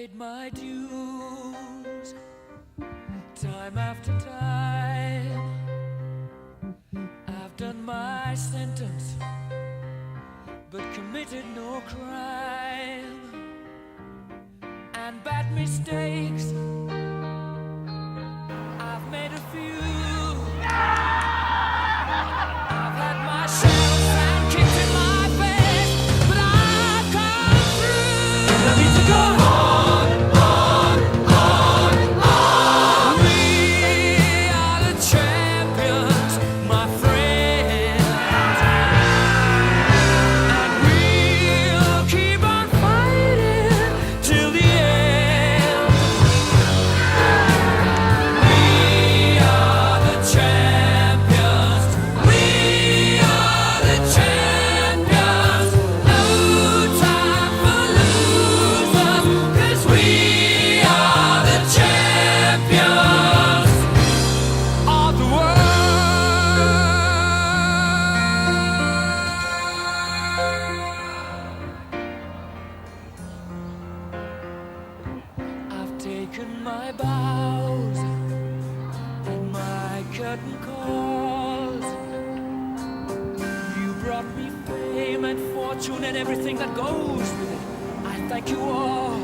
paid my dues time after time. I've done my sentence, but committed no crime. And bad mistakes, I've made a few. I've had my shells and kicked in my face, but I've come through. I need to go on, on, on, on. We are the champions, my friends, and we'll keep on fighting till the end. We are the champions. We are the champions. No time for losers, 'cause we are the champions of the world. I've taken my bows and my curtain calls. You brought me fame and fortune and everything that goes with it. I thank you all,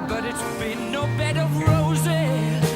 but it's been no bed of roses.